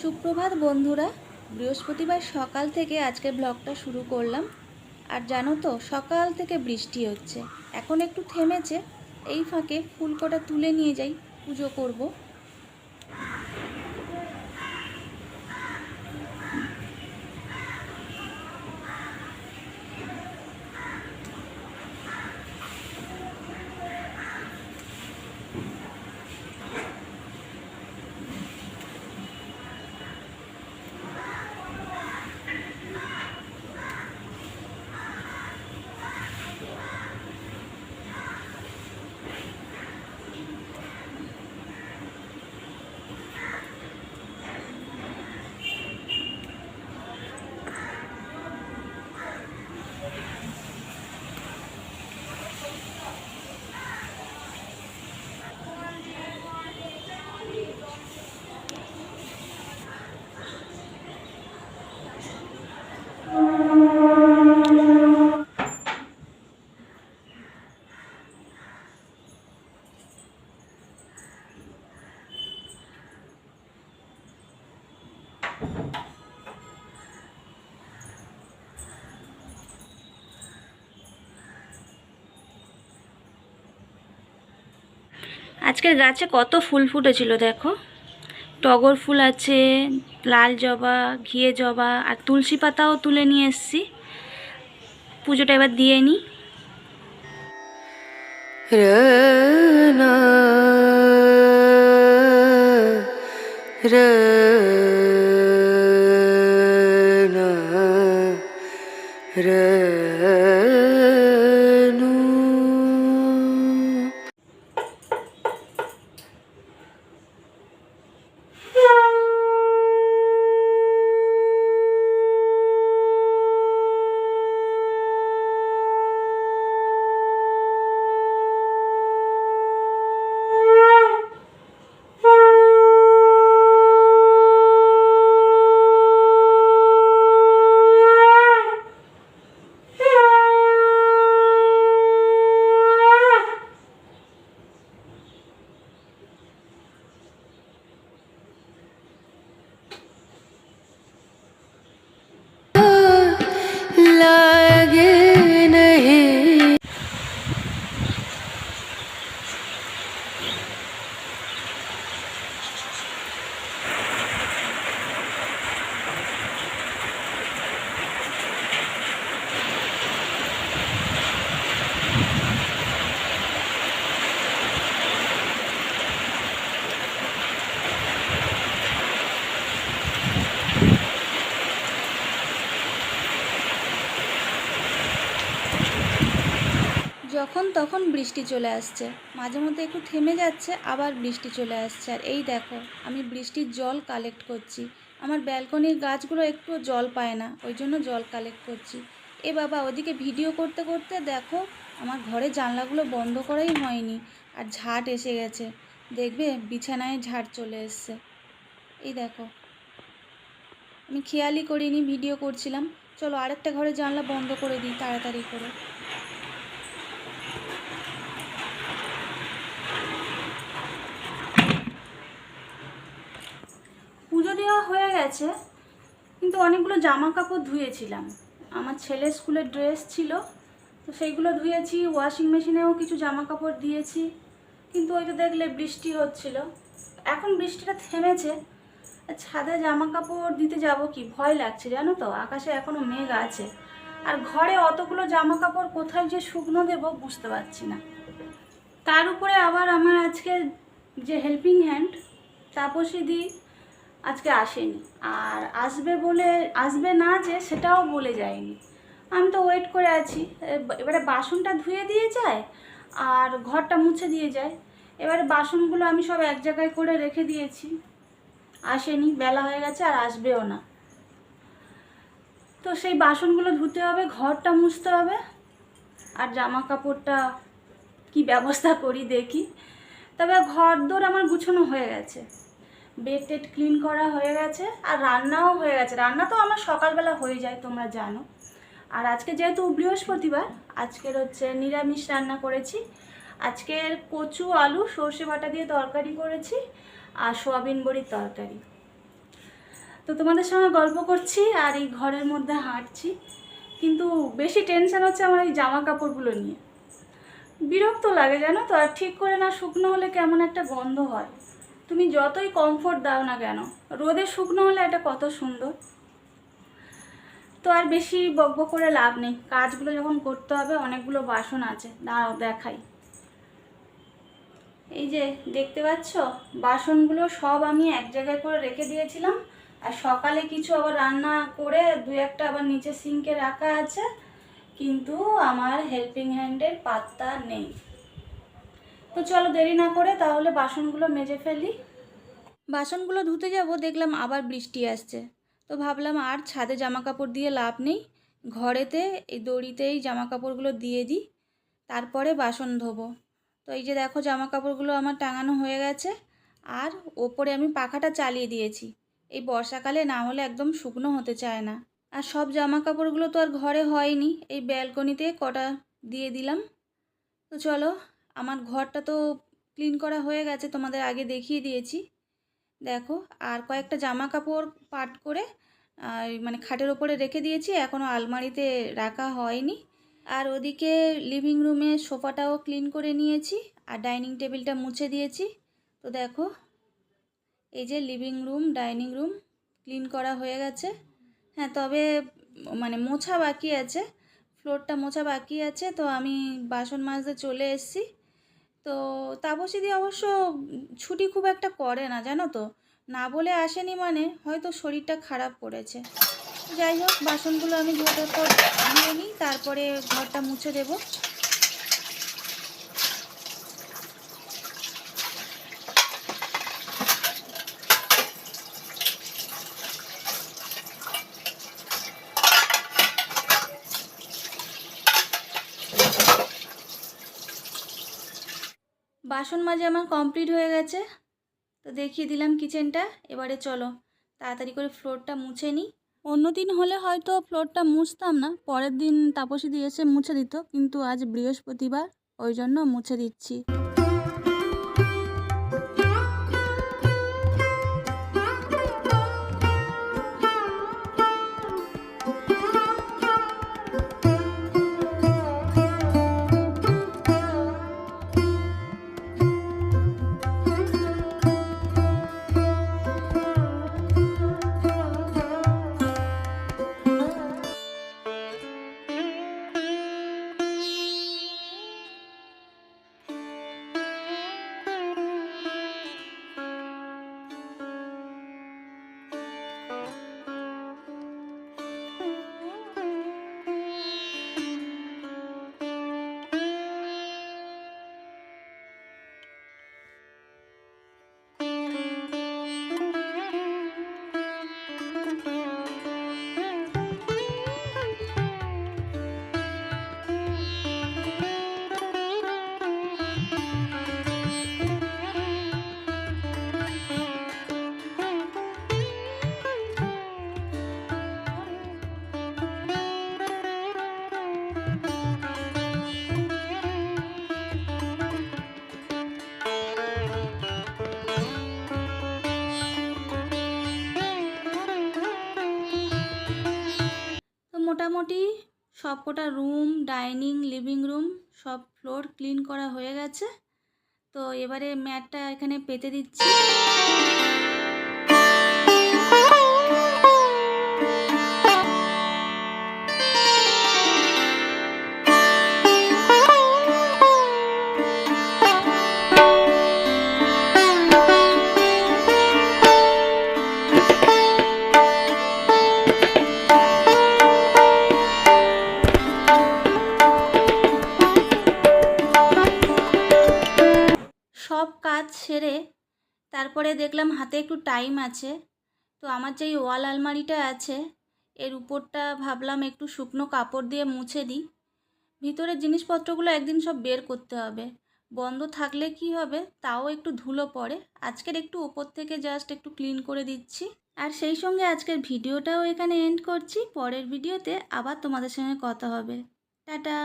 সুপ্রভাত বন্ধুরা। বৃহস্পতিবার সকাল থেকে আজকে ব্লগটা শুরু করলাম। আর জানো তো, সকাল থেকে বৃষ্টি হচ্ছে, এখন একটু থেমেছে। এই ফাঁকে ফুল কটা তুলে নিয়ে যাই, পুজো করব। আজকের গাছে কত ফুল ফুটেছিল দেখো। টগর ফুল আছে, লাল জবা, ঘিয়ে জবা, আর তুলসী পাতাও তুলে নিয়ে এসেছি। পুজোটা এবার দিয়ে নিই। যখন তখন বৃষ্টি চলে আসছে, মাঝে মধ্যে একটু থেমে যাচ্ছে, আবার বৃষ্টি চলে আসছে। আর এই দেখো, আমি বৃষ্টির জল কালেক্ট করছি। আমার ব্যালকনির গাছগুলো একটু জল পায় না, ওই জন্য জল কালেক্ট করছি। এ বাবা, ওদিকে ভিডিও করতে করতে দেখো আমার ঘরের জানলাগুলো বন্ধ করাই হয়নি, আর ঝাঁট এসে গেছে। দেখবে বিছানায় ঝাঁট চলে এসছে। এই দেখো, আমি খেয়ালই করিনি, ভিডিও করছিলাম। চলো আরেকটা ঘরের জানলা বন্ধ করে দিই তাড়াতাড়ি করে। পুজো দেওয়া হয়ে গেছে, কিন্তু অনেকগুলো জামা কাপড় ধুয়েছিলাম। আমার ছেলের স্কুলের ড্রেস ছিল, তো সেইগুলো ধুয়েছি। ওয়াশিং মেশিনেও কিছু জামা কাপড় দিয়েছি, কিন্তু ওই তো দেখলে বৃষ্টি হচ্ছিল। এখন বৃষ্টিটা থেমেছে। ছাদে জামা কাপড় দিতে যাব কি ভয় লাগছে জানো তো, আকাশে এখনও মেঘ আছে। আর ঘরে অতগুলো জামা কাপড় কোথায় যে শুকনো দেবো বুঝতে পারছি না। তার উপরে আবার আমার আজকে যে হেল্পিং হ্যান্ড তাপসী দি আজকে আসেনি, আর আসবে না যে সেটাও বলে যায়নি। আমি তো ওয়েট করে আছি। এবারে বাসনটা ধুয়ে দিয়ে যায় আর ঘরটা মুছে দিয়ে যায়। এবারে বাসনগুলো আমি সব এক জায়গায় করে রেখে দিয়েছি। আসেনি, বেলা হয়ে গেছে, আর আসবেও না। তো সেই বাসনগুলো ধুতে হবে, ঘরটা মুছতে হবে, আর জামা কাপড়টা কি ব্যবস্থা করি দেখি। তবে ঘরদোর আমার গুছানো হয়ে গেছে, বেড টেড ক্লিন করা হয়ে গেছে, আর রান্নাও হয়ে গেছে। রান্না তো আমার সকালবেলা হয়ে যায়, তোমরা জানো। আর আজকে যেহেতু বৃহস্পতিবার, আজকের হচ্ছে নিরামিষ রান্না করেছি। আজকের কচু আলু সর্ষে বাটা দিয়ে তরকারি করেছি, আর সোয়াবিন বড়ির তরকারি। তো তোমাদের সঙ্গে গল্প করছি আর এই ঘরের মধ্যে হাঁটছি, কিন্তু বেশি টেনশন হচ্ছে আমার এই জামা কাপড়গুলো নিয়ে। বিরক্ত লাগে জানো তো, আর ঠিক করে না শুকনো হলে কেমন একটা গন্ধ হয়। তুমি যতই কমফোর্ট দাও না কেন, রোদে শুকনো হলে এটা কত সুন্দর। তো আর বেশি বকবক করে লাভ নেই, কাজগুলো যখন করতে হবে। অনেকগুলো বাসন আছে, দাঁড়াও দেখাই। এই যে দেখতে পাচ্ছ, বাসনগুলো সব আমি এক জায়গায় করে রেখে দিয়েছিলাম। আর সকালে কিছু আবার রান্না করে দু একটা আবার নিচে সিঙ্কে রাখা আছে, কিন্তু আমার হেল্পিং হ্যান্ডের পাত্তা নেই। তো চলো দেরি না করে তাহলে বাসনগুলো মেজে ফেলি। বাসনগুলো ধুতে যাব, দেখলাম আবার বৃষ্টি আসছে। তো ভাবলাম আর ছাদে জামা কাপড় দিয়ে লাভ নেই, ঘরেতে এই দড়িতেই জামা কাপড়গুলো দিয়ে দিই, তারপরে বাসন ধোবো। তো এই যে দেখো জামা কাপড়গুলো আমার টাঙানো হয়ে গেছে, আর ওপরে আমি পাখাটা চালিয়ে দিয়েছি। এই বর্ষাকালে না হলে একদম শুকনো হতে চায় না। আর সব জামা কাপড়গুলো তো আর ঘরে হয়নি, এই ব্যালকনিতে কটা দিয়ে দিলাম। তো চলো, আমার ঘরটা তো ক্লিন করা হয়ে গেছে, তোমাদের আগে দেখিয়ে দিয়েছি। দেখো, আর কয়েকটা জামা কাপড় পাট করে মানে খাটের ওপরে রেখে দিয়েছি, এখনও আলমারিতে রাখা হয়নি। আর ওদিকে লিভিং রুমে সোফাটাও ক্লিন করে নিয়েছি, আর ডাইনিং টেবিলটা মুছে দিয়েছি। তো দেখো, এই যে living room dining room clean করা হয়ে গেছে। হ্যাঁ, তবে মানে মোছা বাকি আছে, ফ্লোরটা মোছা বাকি আছে। তো আমি বাসন মাজতে চলে এসেছি। তো তাপসীদি অবশ্য ছুটি খুব একটা করে না জানো তো, না বলে আসেনি, মানে হয়তো শরীরটা খারাপ করেছে। যাই হোক, বাসনগুলো আমি ঝটপট ধুয়ে নিই, তারপরে ঘরটা মুছে দেব। বাসন মাজে আমার কমপ্লিট হয়ে গেছে। তো দেখিয়ে দিলাম কিচেনটা। এবারে চলো তাড়াতাড়ি করে ফ্লোরটা মুছে নিই। অন্যদিন হলে হয়তো ফ্লোরটা মুছতাম না, পরের দিন তাপসীদি এসে মুছে দিত, কিন্তু আজ বৃহস্পতিবার, ওই জন্য মুছে দিচ্ছি। মোটামুটি সবকটা রুম, ডাইনিং, লিভিং রুম সব ফ্লোর ক্লিন করা হয়ে গেছে। তো এবারে ম্যাটটা এখানে পেতে দিচ্ছি। সব কাজ সেরে তারপরে দেখলাম হাতে একটু টাইম আছে, তো আমার যেই ওয়াল আলমারিটা আছে এর উপরটা ভাবলাম একটু শুকনো কাপড় দিয়ে মুছে দিই। ভিতরের জিনিসপত্রগুলো একদিন সব বের করতে হবে, বন্ধ থাকলে কি হবে, তাও একটু ধুলো পড়ে। আজকের একটু উপর থেকে জাস্ট একটু ক্লিন করে দিচ্ছি। আর সেই সঙ্গে আজকের ভিডিওটাও এখানে এন্ড করছি। পরের ভিডিওতে আবার তোমাদের সঙ্গে কথা হবে। টাটা।